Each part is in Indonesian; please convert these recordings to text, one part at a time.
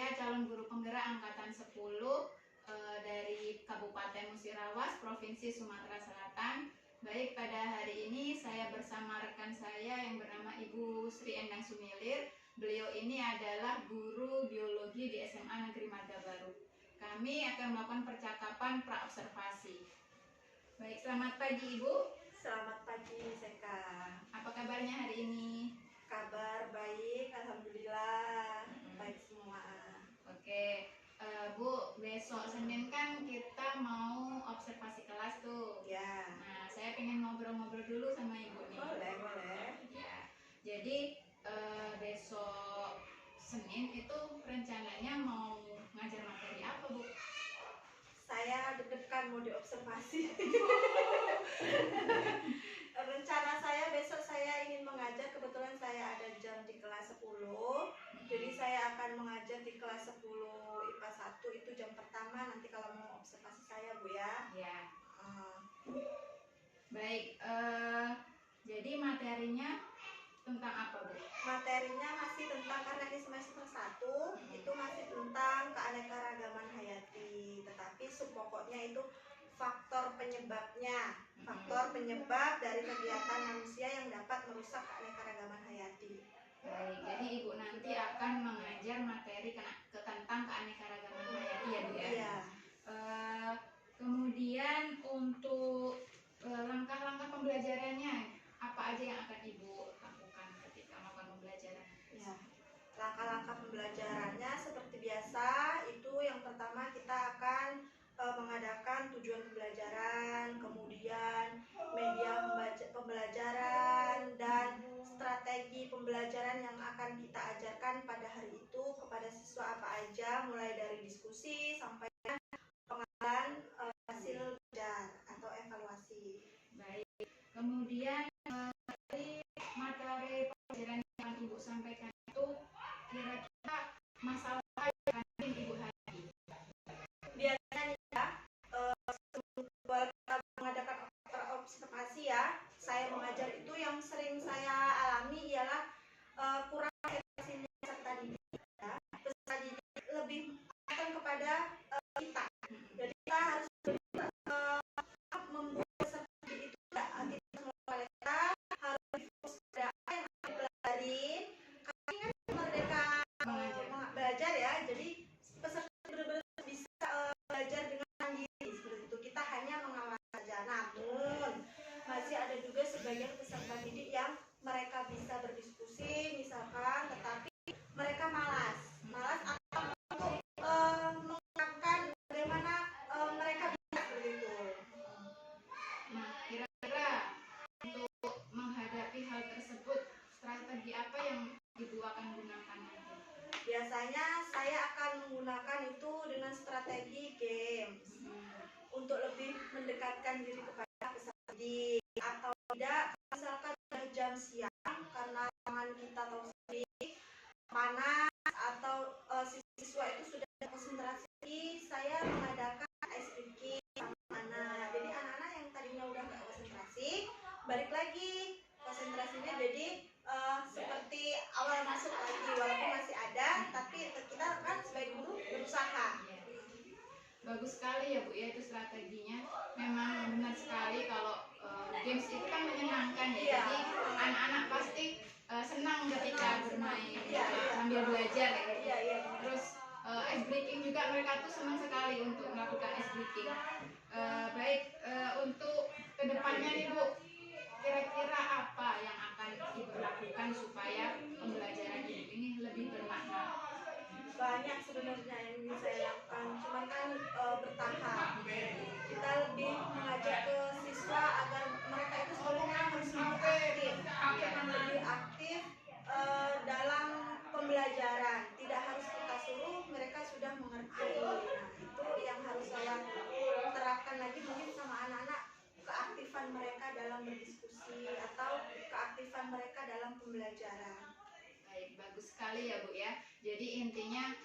saya calon guru penggerak angkatan 10 dari Kabupaten Musirawas, Provinsi Sumatera Selatan. Baik, pada hari ini saya bersama rekan saya yang bernama Ibu Sri Endang Sumilir. Beliau ini adalah guru biologi di SMA Negeri Marga Baru. Kami akan melakukan percakapan praobservasi. Baik, selamat pagi Ibu. Selamat pagi Seka. Apa kabarnya hari ini? Kabar baik, alhamdulillah. Baik semua. Oke, Bu, besok Senin kan kita mau observasi kelas tuh. Ya. Nah, saya pengen ngobrol-ngobrol dulu sama Ibu nih. Boleh. Ya, jadi besok Senin itu rencananya mau ngajar materi apa, Bu? Saya deg-degan mau diobservasi. Rencana saya besok saya ingin mengajar, kebetulan saya ada jam di kelas 10. Jadi saya akan mengajar di kelas 10 IPA 1, itu jam pertama nanti kalau mau observasi saya, Bu ya. Ya. Baik, jadi materinya tentang apa, Bu? Materinya masih tentang, karena ini semester 1, itu masih tentang keanekaragaman hayati, tetapi subpokoknya itu faktor penyebabnya, faktor penyebab dari kegiatan manusia yang dapat merusak keanekaragaman hayati. Baik, jadi Ibu nanti akan mengajar materi tentang keanekaragaman hayati ya, Bu ya? Iya. Kemudian untuk langkah-langkah pembelajarannya, apa aja yang akan Ibu lakukan ketika melakukan pembelajaran? Ya. Langkah-langkah pembelajarannya seperti biasa, itu yang pertama kita akan mengadakan tujuan pembelajaran, kemudian media pembelajaran, dan strategi pembelajaran yang akan kita ajarkan pada hari itu kepada siswa apa aja, mulai dari diskusi sampai pengenalan hasil belajar atau evaluasi. Baik, kemudian dari materi pembelajaran yang akan Ibu sampaikan itu kira-kira masalah yang akan Ibu hadapi? Biasanya ya, sebelum kita mengadakan observasi ya, saya mengajar itu yang sering saya alami ialah kurang edukasinya peserta didik ya. Peserta didik lebih akan kepada kita. Jadi kita harus membuat peserta didik itu tidak aktif semua, mereka harus fokus pada apa yang dipelajari. Kami kan merdeka belajar ya, jadi peserta benar-benar bisa belajar dengan mandiri seperti itu. Kita hanya mengawasi saja. Namun masih ada juga sebagian peserta didik yang mereka bisa berdiskusi misalkan, tetapi mereka malas atau untuk mengungkapkan bagaimana mereka bisa seperti itu. Nah, kira-kira untuk menghadapi hal tersebut, strategi apa yang Ibu akan gunakan nanti? Biasanya saya akan menggunakan itu dengan strategi games untuk lebih mendekatkan diri kepada peserta didik, atau tidak misalkan jam siang karena tangan kita tahu sendiri panas atau siswa itu sudah konsentrasi, saya mengadakan ice breaking sama anak. Jadi anak-anak yang tadinya udah nggak konsentrasi balik lagi konsentrasinya, jadi seperti awal masuk lagi, walaupun masih ada, tapi kita kan sebagai guru berusaha. Bagus sekali ya Bu ya, itu strateginya. Memang benar sekali kalau games itu kan menyenangkan ya. Jadi anak-anak pasti senang ketika bermain sambil belajar ya. Terus ice breaking juga, mereka tuh senang sekali untuk melakukan ice breaking. Baik, untuk kedepannya nih Bu, kira-kira apa yang akan Ibu lakukan supaya pembelajaran Ibu ini lebih bermakna? Banyak sebenarnya yang ingin saya lakukan, cuman kan bertahap. Kita lebih mengajak ke siswa agar mereka itu sebenarnya harus lebih aktif dalam pembelajaran. Tidak harus kita suruh, mereka sudah mengerti. Nah, itu yang harus saya terapkan lagi mungkin sama anak-anak, keaktifan mereka dalam berdiskusi atau keaktifan mereka dalam pembelajaran. Baik, bagus sekali ya Bu ya. Jadi intinya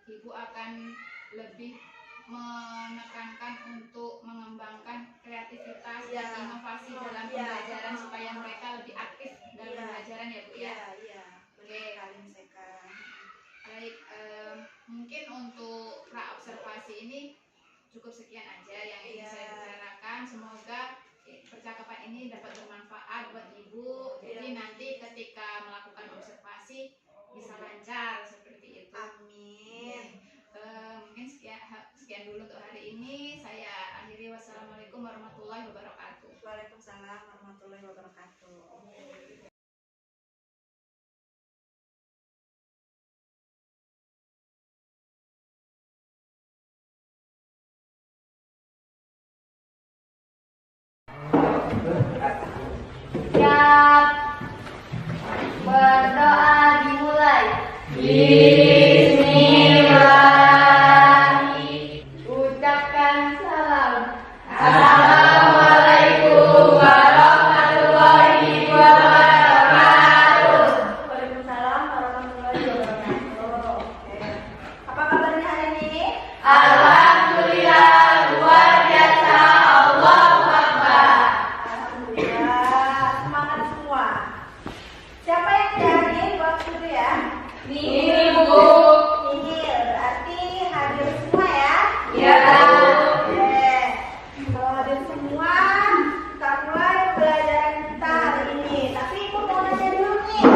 Ibu akan lebih menekankan untuk mengembangkan kreativitas dan inovasi dalam pembelajaran supaya mereka lebih aktif dalam pembelajaran ya Bu ya. Oke. Baik, cukup sekian aja yang ingin saya bicarakan. Semoga percakapan ini dapat bermanfaat buat Ibu. Jadi nanti ketika melakukan observasi bisa lancar seperti itu. Amin. Mungkin sekian dulu untuk hari ini. Saya akhiri. Wassalamualaikum warahmatullahi wabarakatuh. Waalaikumsalam warahmatullahi wabarakatuh. Siap. Berdoa dimulai. Ucapkan salam. Assalamualaikum warahmatullahi wabarakatuh. Waalaikumsalam warahmatullahi wabarakatuh. Apa kabarnya hari ini? Alhamdulillah, luar biasa. Allahu Akbar. Alhamdulillah, semangat semua. Siapa yang hadir waktu itu ya? Ini Bu. Ini berarti hadir semua ya? Ya. Oke. Kalau hadir semua, kita mulai pelajaran kita hari ini. Tapi Ibu mau nanya dulu nih.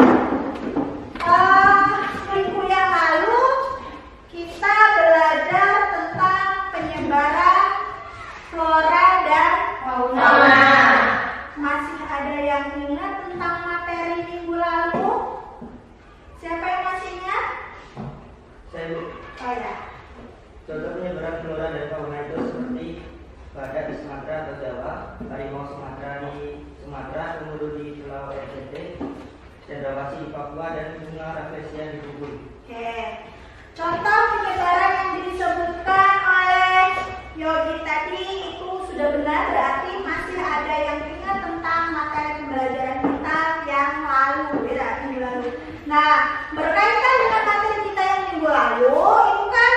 Minggu yang lalu kita belajar tentang penyebaran flora dan fauna. Masih ada yang ingat tentang materi minggu lalu? Siapa yang masih ingat? Saya Bu. Oh ya. Contoh penyebaran flora dan fauna itu seperti badak di Sumatera atau Jawa, harimau Sumatera di Sumatera, komodo di Pulau NTT, cendrawasih di Papua, dan bunga rafflesia di Bubur. Oke. Contoh penyebaran yang disebutkan oleh Yogi tadi itu sudah benar, berarti masih ada yang ingat tentang materi pembelajaran kita yang lalu, ya, minggu lalu. Nah, berkaitan dengan materi kita yang minggu lalu, itu kan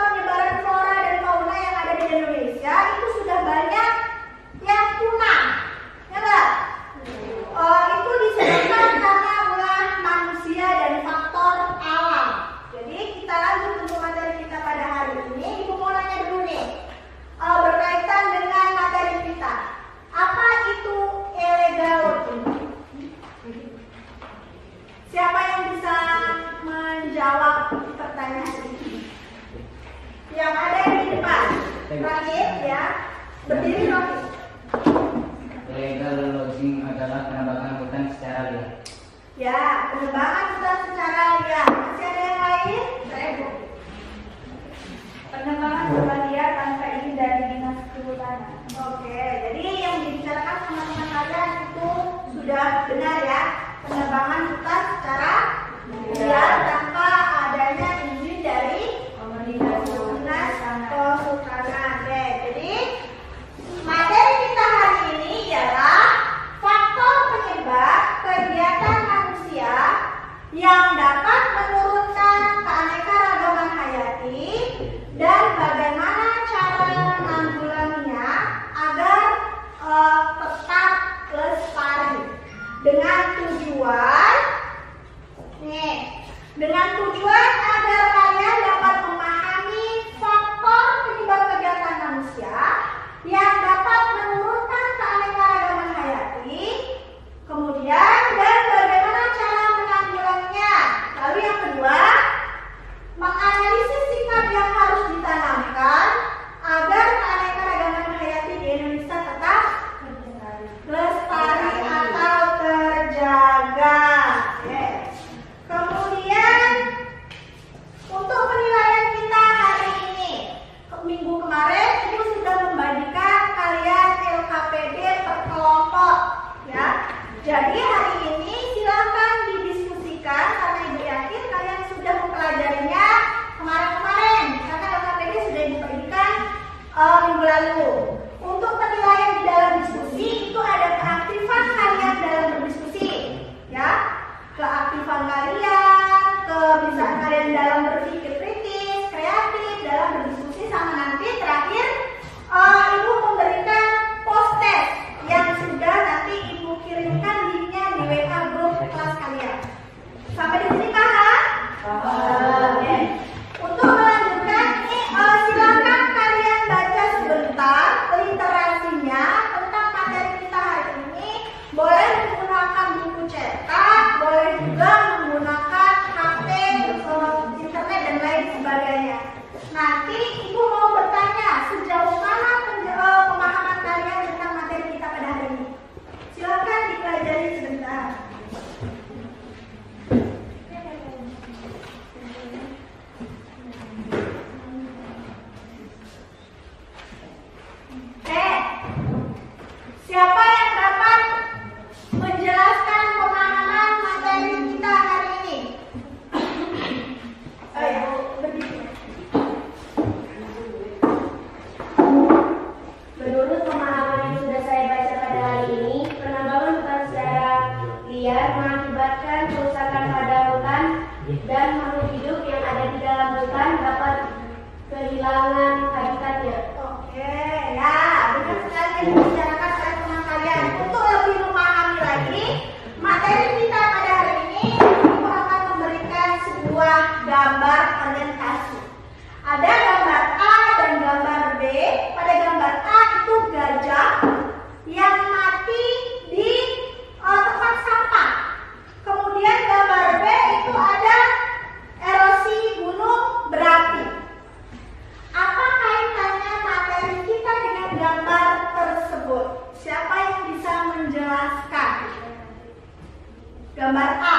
penyebaran flora dan fauna yang ada di Indonesia itu sudah banyak yang punah, ya nggak? Itu disebabkan karena ulah manusia dan faktor alam. Jadi kita lanjut untuk materi kita pada hari ini. Ibu mau nanya dulu nih, berkaitan dengan materi kita. Apa itu elegalogy? Siapa yang bisa menjawab pertanyaan ini? Yang ada di depan. Terakhir ya, berdiri dong. Illegal logging adalah penembakan hutan secara liar. Ya, penebangan hutan secara liar. Masih ada yang lain? Saya Bu. Penebangan hutan liar tanpa izin dari dinas kehutanan. Oke, jadi yang dibicarakan teman-teman kalian itu sudah benar ya. Penebangan hutan secara liar tanpa adanya izin dari dinas kehutanan. Oke, jadi materi kita hari ini ialah faktor penyebab kegiatan manusia yang dapat menurunkan keanekaragaman hayati dan bagaimana cara menanggulanginya agar tetap lestari dengan tujuan agar kalian dapat memahami faktor penyebab kegiatan manusia yang dapat menurunkan keanekaragaman hayati, kemudian dan bagaimana cara menanggulanginya. Lalu yang kedua, menganalisis sikap yang harus ditanamkan agar keanekaragaman hayati di Indonesia tetap lestari atau terjaga. Kemudian sebuah gambar orientasi. Ada gambar A dan gambar B. Pada gambar A itu gajah yang mati di tempat sampah. Kemudian gambar B itu ada erosi gunung berapi. Apa kaitannya materi kita dengan gambar tersebut? Siapa yang bisa menjelaskan? Gambar A.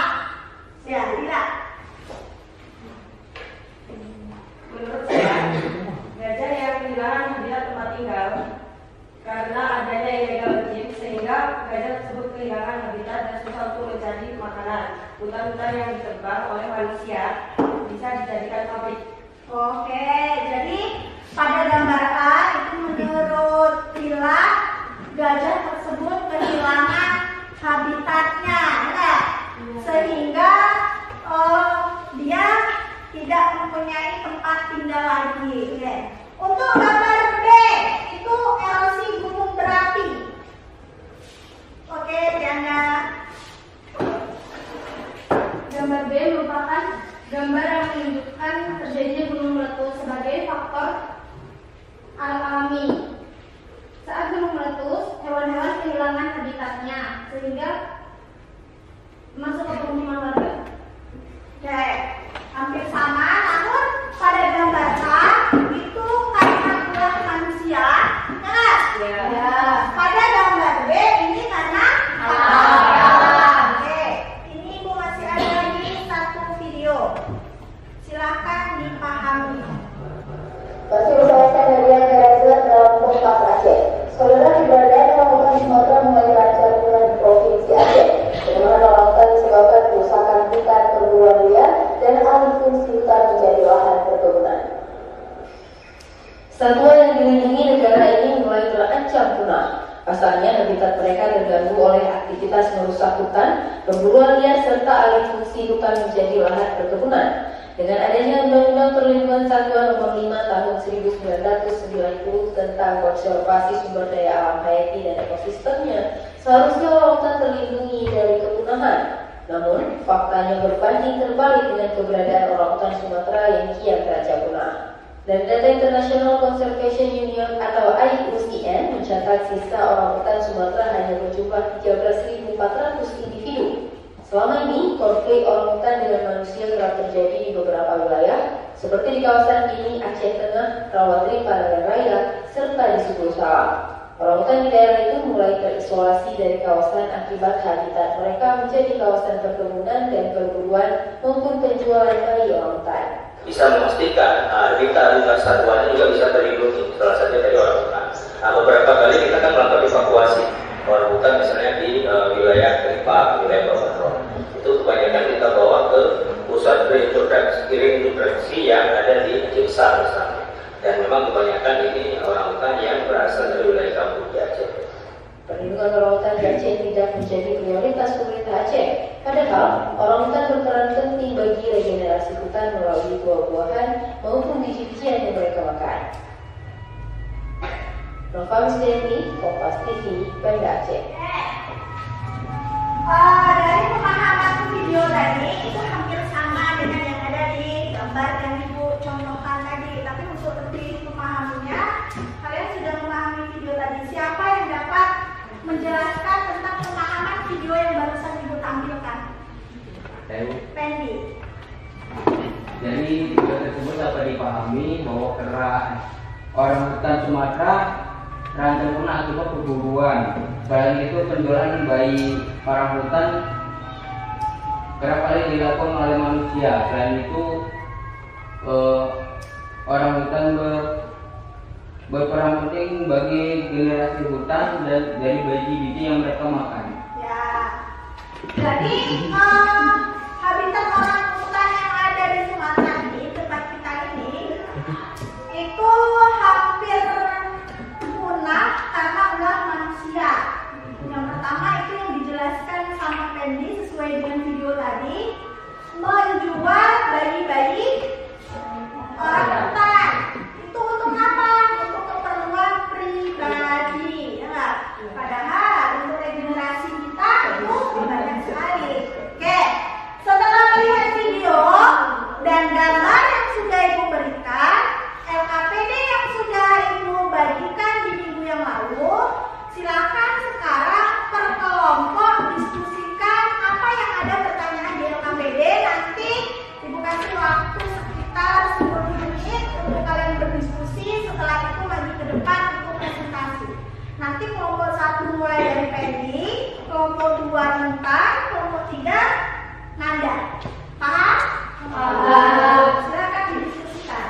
Ya, tidak. Menurut saya, gajah yang kehilangan habitat tempat tinggal karena adanya illegal gym, sehingga gajah tersebut kehilangan habitat dan susah untuk mencari makanan. Hutan-hutan yang ditebang oleh manusia bisa dijadikan pabrik. Oke, jadi pada gambar A itu menurut Lila, gajah tersebut kehilangan habitatnya, ya? Sehingga dia tidak mempunyai tempat tinggal lagi. Ya. Untuk gambar B itu erosi gunung berapi. Oke, Diana. Gambar B merupakan gambar yang menunjukkan terjadinya gunung meletus sebagai faktor alam alami. Saat gunung meletus, hewan-hewan kehilangan habitatnya sehingga masuk ke pemukiman warga. Oke, hampir sama, namun pada gambar A itu karena ulah manusia, kan? Ya. Pada gambar B ini karena alam. Oke, ini Ibu masih ada lagi satu video. Silakan dipahami. Masih usahakan hadiah Garuda dalam Kompas Aceh. Saudara keberadaan orangutan Sumatera mulai lancar di Provinsi Aceh. Bagaimana orangutan disebabkan kerusakan hutan perburuan liar dan alih fungsi hutan menjadi lahan perkebunan. Satwa yang dilindungi negara ini mulai terancam punah. Pasalnya habitat mereka terganggu oleh aktivitas merusak hutan, perburuan liar serta alih fungsi hutan menjadi lahan perkebunan. Dengan adanya Undang-Undang Perlindungan Satwa Nomor 5 Tahun 1990 tentang konservasi sumber daya alam hayati dan ekosistemnya, seharusnya orangutan terlindungi dari kepunahan. Namun, faktanya berbanding terbalik dengan keberadaan orangutan Sumatera yang kian terancam punah. Dan data International Conservation Union atau IUCN mencatat sisa orangutan Sumatera hanya berjumlah 13.400 individu. Selama ini, konflik orangutan dengan manusia kerap terjadi di beberapa wilayah, seperti di kawasan ini Aceh Tengah, Rawatri, Panangan Raya, serta di Suku Salam. Orangutan di daerah itu mulai terisolasi dari kawasan akibat habitat mereka menjadi kawasan perkebunan dan perburuan maupun penjualan bayi orangutan. Bisa memastikan habitat satwanya juga bisa terlindungi, salah satunya dari orangutan. Beberapa kali kita kan melakukan evakuasi orangutan misalnya di wilayah Keripak, wilayah Bawah. Itu kebanyakan kita bawa ke pusat reintroduksi yang ada di Aceh Besar misalnya. Dan memang kebanyakan ini orangutan yang berasal dari wilayah kampung di Aceh. Perlindungan orangutan di Aceh tidak menjadi prioritas pemerintah Aceh. Padahal, orangutan berperan penting bagi regenerasi hutan melalui buah-buahan maupun biji-bijian yang mereka makan. Nova Musdeni, Kompas TV, Banda Aceh. Dari pemahaman video tadi itu hampir sama dengan yang ada di gambar yang Ibu contohkan tadi. Tapi untuk lebih memahaminya, kalian sudah memahami video tadi. Siapa yang dapat menjelaskan tentang pemahaman video yang barusan Ibu tampilkan? Pendi. Jadi video tersebut dapat dipahami bahwa orangutan Sumatera terancam punah akibat perburuan. Selain itu, penjualan bayi orangutan kerap kali dilakukan oleh manusia. Selain itu, orangutan berperan penting bagi generasi hutan dan dari biji-biji yang mereka makan. Ya. Jadi habitat orangutan yang ada di Sumatera ini, tempat kita ini, itu hampir punah karena ulah manusia. Yang pertama itu yang dijelaskan sama Pendi sesuai dengan video tadi, menjual bayi-bayi orangutan. Itu untuk apa? Untuk keperluan pribadi, ya. Padahal untuk regenerasi kita itu banyak sekali. Oke. waktu sekitar 10 menit untuk kalian berdiskusi. Setelah itu maju ke depan untuk presentasi. Nanti kelompok 1 mulai dari Pedi, kelompok 2 Intan, kelompok 3 Nanda. Paham? Paham. Silakan didiskusikan.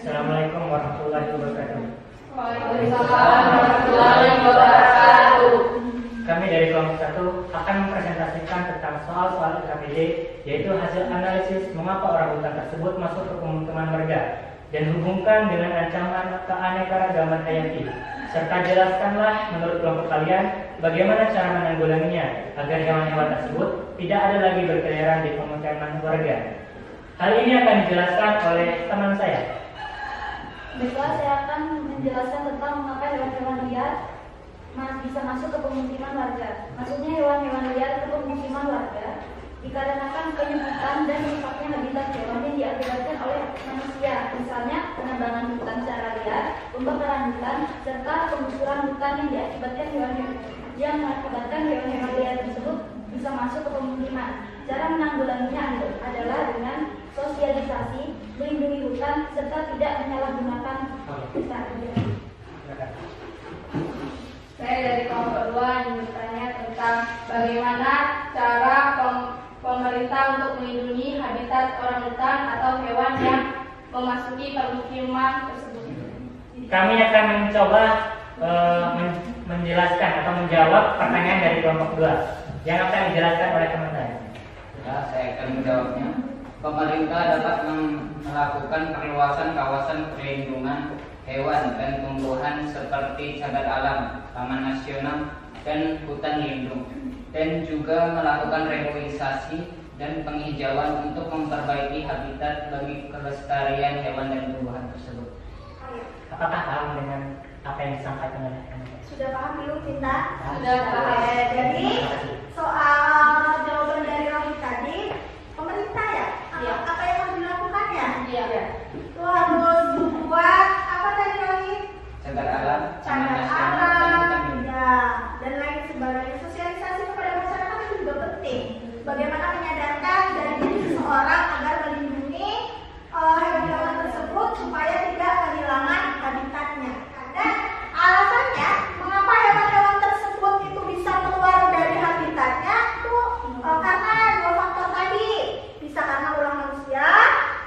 Assalamualaikum warahmatullahi wabarakatuh. Waalaikumsalam warahmatullahi wabarakatuh. Kami dari kelompok 1 akan mempresentasikan tentang soal-soal LKPD, yaitu hasil analisis mengapa orang hutan tersebut masuk ke pemukiman warga dan hubungkan dengan ancaman keanekaragaman hayati. Serta jelaskanlah menurut kelompok kalian bagaimana cara menanggulanginya agar hewan-hewan tersebut tidak ada lagi berkeliaran di pemukiman warga. Hal ini akan dijelaskan oleh teman saya. Baiklah, saya akan menjelaskan tentang mengapa hewan-hewan liar bisa masuk ke pemukiman warga. Maksudnya hewan-hewan liar ke pemukiman warga dikarenakan penyebutan dan rusaknya habitat hewan yang diakibatkan oleh manusia, misalnya penebangan hutan secara liar, pembakaran hutan, serta penggusuran hutan yang diakibatkan hewan-hewan liar tersebut bisa masuk ke pemukiman. Cara menanggulanginya adalah dengan sosialisasi, melindungi hutan, serta tidak menyalahgunakan hutan. Saya dari kelompok 2 ingin bertanya tentang bagaimana cara pemerintah untuk melindungi habitat orang hutan atau hewan yang memasuki permukiman tersebut. Kami akan mencoba menjelaskan atau menjawab pertanyaan dari kelompok 2 yang akan dijelaskan oleh teman saya. Ya, saya akan menjawabnya. Pemerintah dapat melakukan perluasan kawasan perlindungan hewan dan tumbuhan seperti cagar alam, taman nasional, dan hutan lindung, dan juga melakukan reboisasi dan penghijauan untuk memperbaiki habitat bagi kelestarian hewan dan tumbuhan tersebut. Apakah paham dengan apa yang disampaikan oleh teman saya? Sudah paham belum, Cinta? Sudah paham. Jadi soal jawaban dari Rohit tadi, pemerintah ya? Iya. Apa yang harus dilakukannya? Iya. Itu harus membuat apa tadi Rohit? Cagar alam, taman Cagar nasional, dan alam, hutan lindung. ya, dan lain sebagainya. Sosialisasi kepada masyarakat itu juga penting. Bagaimana menyadarkan dari diri seseorang agar melindungi hewan-hewan tersebut supaya tidak kehilangan habitatnya. Dan alasannya mengapa hewan-hewan tersebut itu bisa keluar dari habitatnya itu karena 2 faktor tadi. Bisa karena ulah manusia,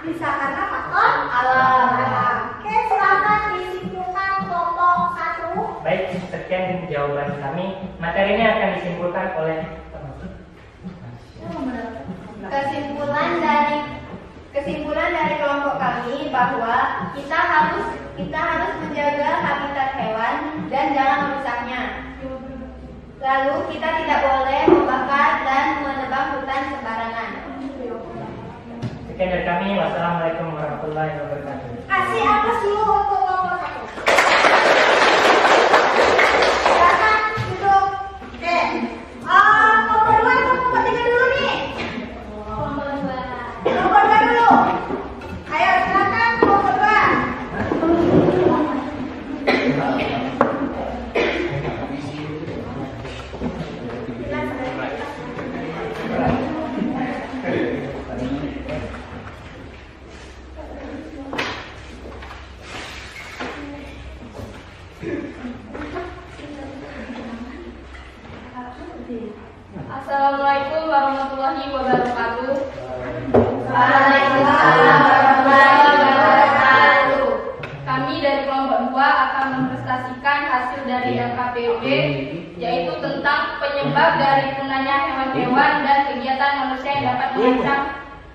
bisa karena faktor alam. Oke, silakan disimpulkan kelompok 1. Baik, sekian jawaban kami. Materi ini akan disimpulkan oleh Kesimpulan dari kelompok kami bahwa kita harus menjaga habitat hewan dan jangan merusaknya. Lalu kita tidak boleh membakar dan menebang hutan sembarangan. sekian dari kami. Wassalamualaikum warahmatullahi wabarakatuh. Kasih aplaus dulu untuk kelompok 1. Silakan duduk. Oke. Kelompok 2 atau kelompok 3 dulu nih? Kelompok 2 dulu. Ayo silakan kelompok 2. Assalamualaikum warahmatullahi wabarakatuh. Waalaikumsalam warahmatullahi wabarakatuh. Kami dari kelompok 2 akan mempresentasikan hasil dari LKPD, yaitu tentang penyebab dari punahnya hewan-hewan dan kegiatan manusia yang dapat mengancam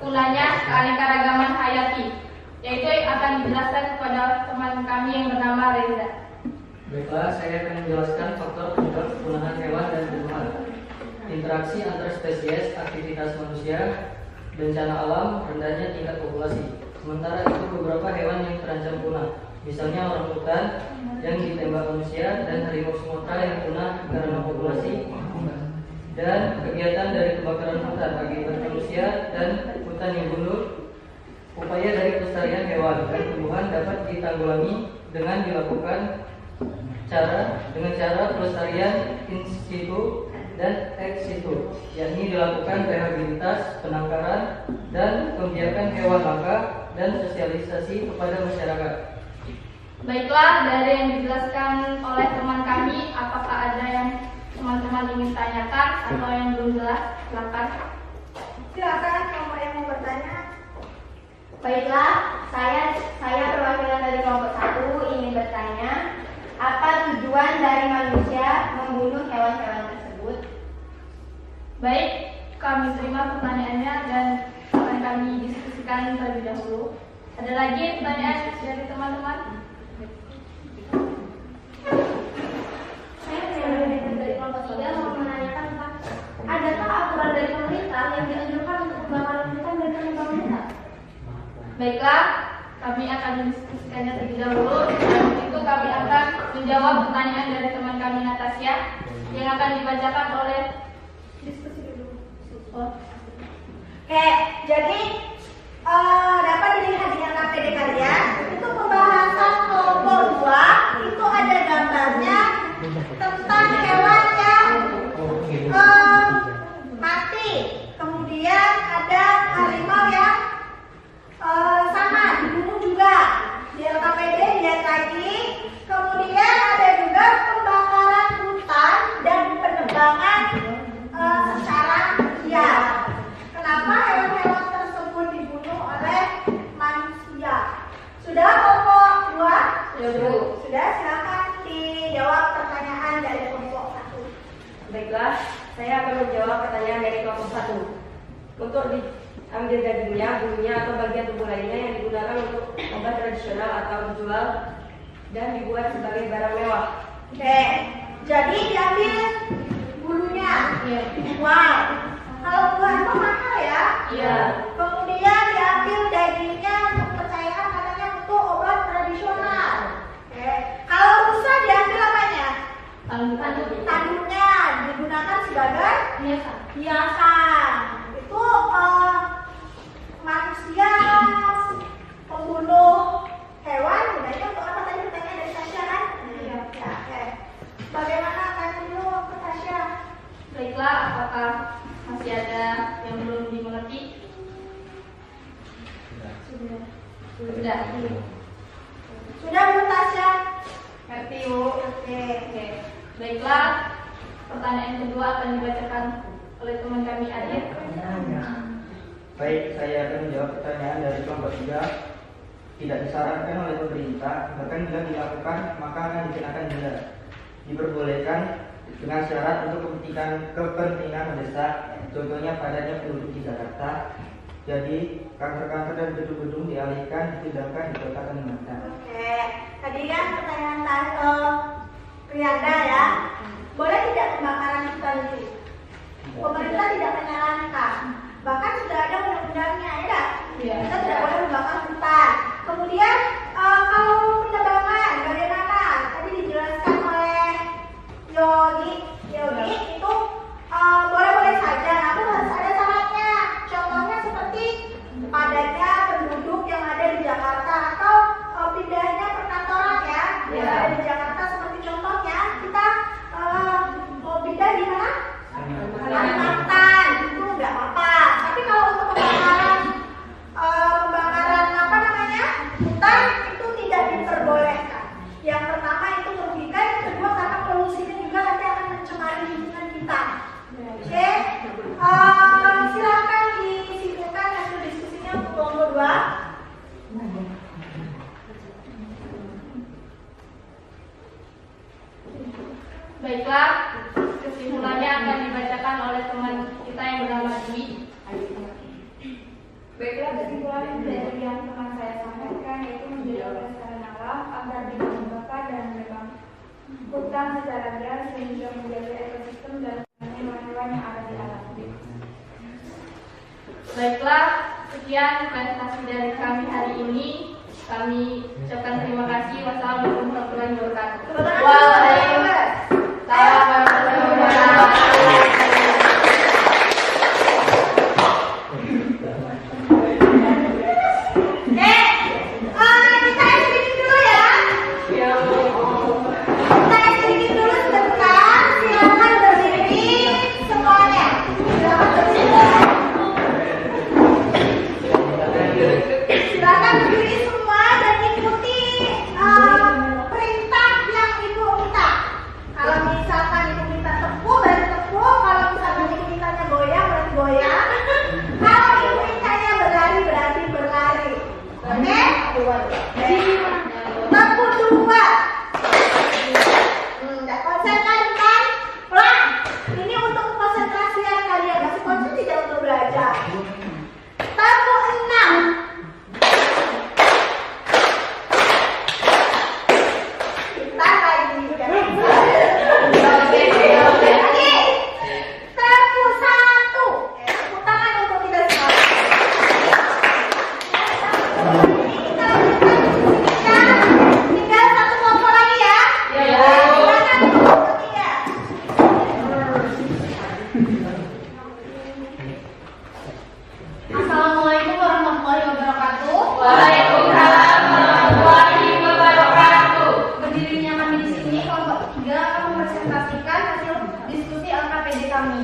punahnya keanekaragaman hayati, yaitu akan dijelaskan kepada teman kami yang bernama Reza. Baiklah, saya akan menjelaskan faktor penyebab kepunahan hewan dan tumbuhan. Interaksi antar spesies, aktivitas manusia, bencana alam, rendahnya tingkat populasi. Sementara itu beberapa hewan yang terancam punah, misalnya orangutan yang ditembak manusia dan harimau Sumatera yang punah karena populasi, dan kegiatan dari kebakaran hutan akibat manusia dan hutan yang gundul. Upaya dari pelestarian hewan dan tumbuhan dapat ditanggulangi dengan dilakukan dengan cara pelestarian in situ dan ex situ, yakni dilakukan rehabilitas, penangkaran, dan pembiakan hewan langka dan sosialisasi kepada masyarakat. Baiklah, dari yang dijelaskan oleh teman kami, apakah ada yang teman-teman ingin tanyakan atau yang belum jelas? Silakan. Silakan kalau yang mau bertanya. Baiklah, saya perwakilan dari kelompok 1 ingin bertanya, apa tujuan dari manusia membunuh hewan-hewan tersebut? Baik, kami terima pertanyaannya dan akan kami diskusikan terlebih dahulu. Ada lagi pertanyaan dari teman-teman? Saya dari kelompok 3 mau menanyakan tentang adakah aturan dari pemerintah yang dianjurkan untuk pembakaran hutan dan penebang hutan? Baiklah, kami akan mendiskusikannya terlebih dahulu. Dan itu kami akan menjawab pertanyaan dari teman kami Natasha yang akan dibacakan oleh diskusi dulu. Oke, jadi dapat dilihat di KPD kalian itu pembahasan kelompok 2 itu ada gambarnya tentang hewan yang mati, kemudian ada harimau yang sama dibunuh juga di LKPD, lihat lagi. Kemudian ada juga pembakaran hutan dan penebangan secara liar. Kenapa hewan-hewan tersebut dibunuh oleh manusia? Sudah kelompok 2? Sudah, silakan dijawab pertanyaan dari kelompok 1. Baiklah, saya akan menjawab pertanyaan dari kelompok 1. Untuk diambil dagingnya, bulunya atau bagian tubuh lainnya yang digunakan untuk obat tradisional atau dijual dan dibuat sebagai barang mewah. Oke, jadi diambil bulunya, dijual. Kalau buah itu mahal ya? Iya. Kemudian diambil dagingnya untuk kepercayaan katanya untuk obat tradisional. Oke, kalau rusa diambil apanya? Tanduknya digunakan sebagai hiasan. Itu manusia pembunuh hewan gunanya untuk apa tadi pertanyaan dari Tasya kan? Iya. Ya, oke. Bagaimana tanya dulu ke Tasya? Baiklah, apakah masih ada yang belum dimengerti? Sudah. Sudah belum Tasya? Ngerti, Bu? Oke. Baiklah, pertanyaan kedua akan dibacakan oleh teman kami Adit. Baik, saya akan menjawab pertanyaan dari kelompok 3. Tidak disarankan oleh pemerintah, bahkan bila dilakukan maka akan dikenakan denda. Diperbolehkan dengan syarat untuk kepentingan mendesak, contohnya padanya penduduk di Jakarta. Jadi kantor-kantor dan gedung-gedung dialihkan dipindahkan di kota Kalimantan. Oke, tadi kan pertanyaan Priyanda ya. Boleh tidak pembakaran hutan itu? Pemerintah tidak menyarankan. Bahkan sudah ada undang-undangnya ya. Kita tidak boleh membakar hutan. Kemudian kalau penebangan bagaimana? Tadi dijelaskan oleh Yogi itu boleh-boleh saja, namun harus ada syaratnya. Contohnya seperti padatnya penduduk yang ada di Jakarta atau pindahnya perkantoran ya. Yang ada di Jakarta seperti contohnya kita mau pindah di mana? Kalimantan, itu nggak apa-apa. Tapi kalau untuk pembakaran hutan itu tidak diperbolehkan. Yang pertama itu merugikan, yang kedua karena polusinya juga nanti akan mencemari lingkungan kita. Oke, silakan disimpulkan hasil diskusinya untuk kelompok 2. Baiklah, kesimpulannya akan dibacakan oleh teman kita yang bernama Dwi. Baiklah, kesimpulannya dari yang teman saya sampaikan yaitu menjadi oleh secara alam agar tidak membakar dan menebang hutan secara liar sehingga menjaga ekosistem dan hewan-hewan yang ada di alam. Baiklah, sekian presentasi dari kami hari ini. Kami ucapkan terima kasih. Wassalamualaikum warahmatullahi wabarakatuh. Waalaikumsalam warahmatullahi wabarakatuh. Assalamualaikum warahmatullahi wabarakatuh. Waalaikumsalam warahmatullahi wabarakatuh. Berdirinya kami di sini, kelompok 3 akan mempresentasikan hasil diskusi LKPD kami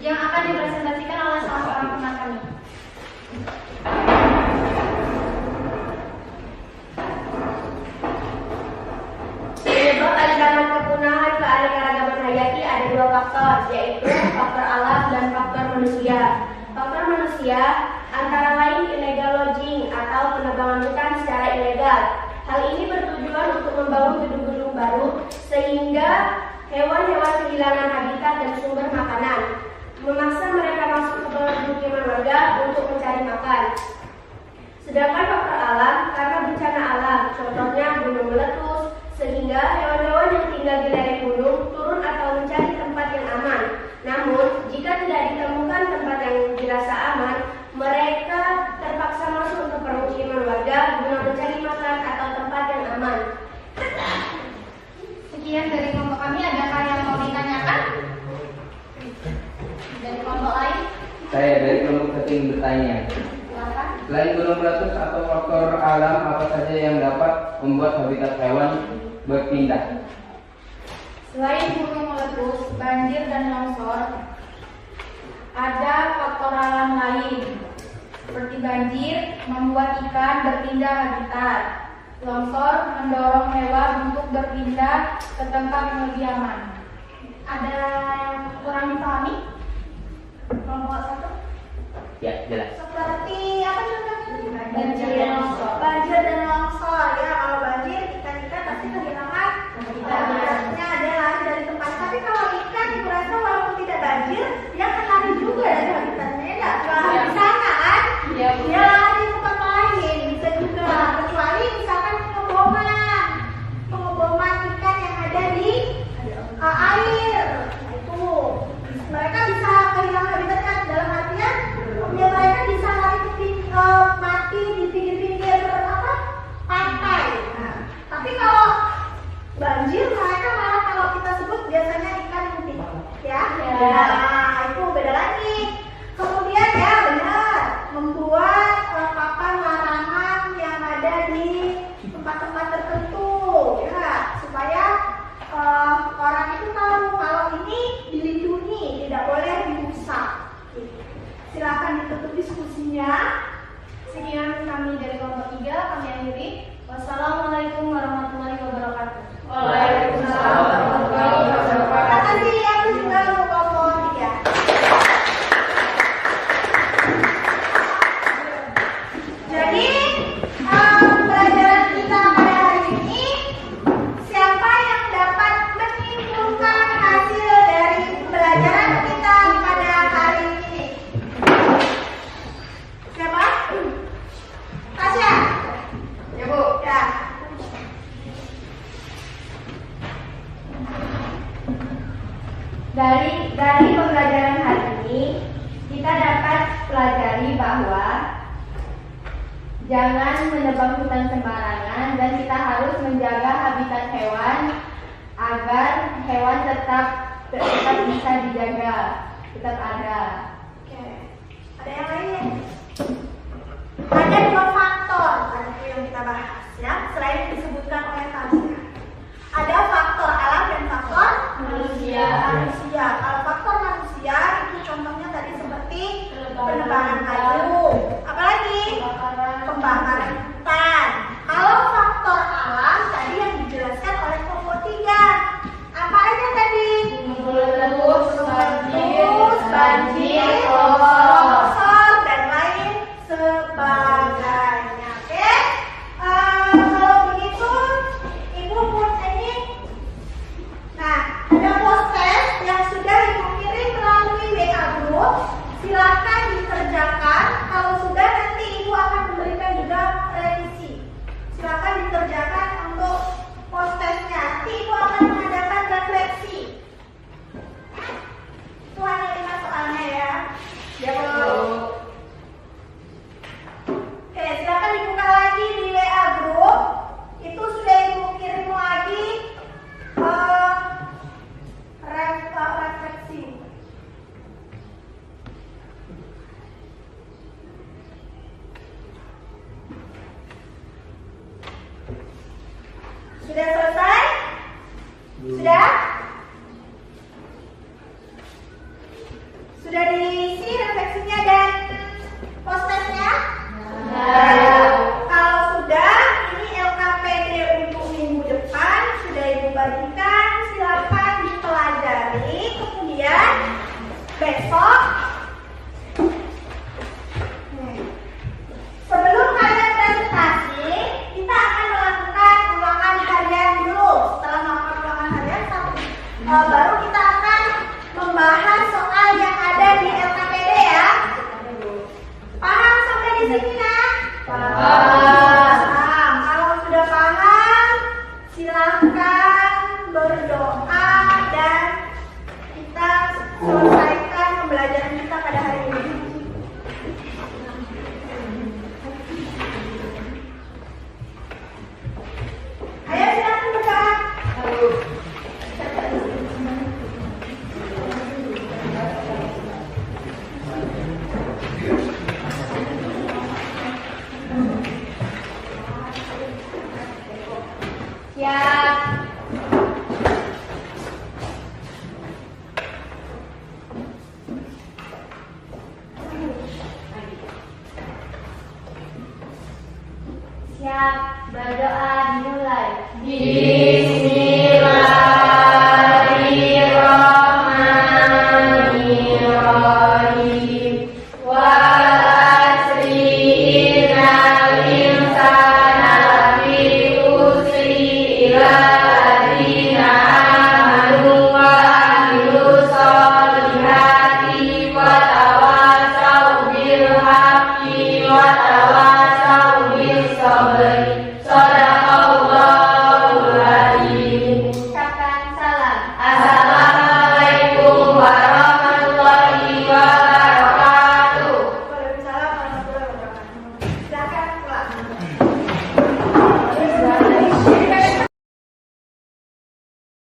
yang akan dipresentasikan oleh salah seorang teman kami. Penyebab adanya kepunahan keanekaragaman hayati ada 2 faktor, yaitu faktor alam dan faktor manusia. Faktor manusia antara lain illegal logging atau penebangan hutan secara ilegal. Hal ini bertujuan untuk membangun gedung-gedung baru sehingga hewan-hewan kehilangan habitat dan sumber makanan, memaksa mereka masuk ke permukiman warga untuk mencari makan. Sedangkan faktor alam karena bencana alam, contohnya gunung meletus, sehingga hewan-hewan yang tinggal di lereng gunung turun atau mencari tempat yang aman. Namun, jika tidak ditemukan tempat yang dirasa aman, mereka terpaksa masuk ke permukiman warga guna mencari makan atau tempat yang aman. Sekian dari kelompok kami. Adakah yang mau ditanyakan? Dari kelompok lain? Saya dari kelompok keting bertanya. Silakan. Selain gunung meletus atau faktor alam, apa saja yang dapat membuat habitat hewan berpindah? Selain gunung meletus, banjir dan longsor, ada faktor alam lain seperti banjir membuat ikan berpindah habitat, longsor mendorong hewan untuk berpindah ke tempat yang lebih aman. Ada yang kurang dipahami? Kelompok 1? Ya, jelas. Seperti apa contohnya? Banjir dan longsor. Banjir dan longsor ya, kalau banjir ikan-ikan pasti kehilangan habitatnya, ada lari dari tempat. Tapi kalau ikan ibu rasa walaupun tidak banjir, dia akan lari juga dari habitatnya, ya nggak? Kalau di sana kan, dia lari ke tempat lain, bisa juga. Kecuali misalkan pengeboman ikan yang ada di air, itu mereka bisa kehilangan habitatnya dalam artian ya mereka bisa lari mati di pinggir-pinggir pantai. Nah, tapi kalau banjir mereka malah kalau kita sebut biasanya ikan putih, ya. Nah, itu beda lagi. Kemudian ya benar membuat papan larangan yang ada di tempat-tempat tertentu, ya, supaya orang itu tahu kalau ini dilindungi, tidak boleh dirusak. Silakan ditutup diskusinya. Sekian kami dari kelompok 3, kami akhiri. Wassalamualaikum warahmatullahi wabarakatuh. Waalaikumsalam warahmatullahi wabarakatuh. Terima kasih aku juga untuk kelompok 3. Dari pembelajaran hari ini, kita dapat pelajari bahwa jangan menebang hutan sembarangan dan kita harus menjaga habitat hewan agar hewan tetap bisa dijaga, tetap ada. Oke. Ada yang lain? Ada 2 faktor tadi yang kita bahas ya, selain disebutkan oleh Tasya. Ada faktor alam dan faktor manusia. Kalau faktor manusia itu contohnya tadi seperti penebangan kayu, apalagi pembakaran hutan. Kalau faktor alam tadi yang dijelaskan oleh kelompok 3, apa aja tadi? Meletus, banjir, longsor dan lain sebagainya. Oke? Kalau begitu, Ibu ini, nah ada proses yang sudah Ibu kirim melalui WA group. Silakan dikerjakan. Kalau sudah nanti Ibu akan memberikan juga revisi. Silakan dikerjakan untuk postesnya. Nanti Ibu akan mengadakan refleksi. Itu hanya 5 soalnya ya. Ya Bu. Oke, silakan dibuka lagi di WA group. Itu sudah Ibu kirim lagi refleksi. Sudah selesai? Sudah? Sudah diisi refleksinya dan postesnya? Kalau sudah, ini LKPD untuk minggu depan sudah Ibu bagikan, silakan dipelajari. Kemudian besok, sebelum kalian presentasi, kita akan melakukan ulangan harian dulu. Setelah melakukan ulangan harian, baru kita akan membahas soal yang ada di LKPD ya. Paham sampai di sini nak? Paham. Kalau sudah paham, silakan berdoa dan kita selesai.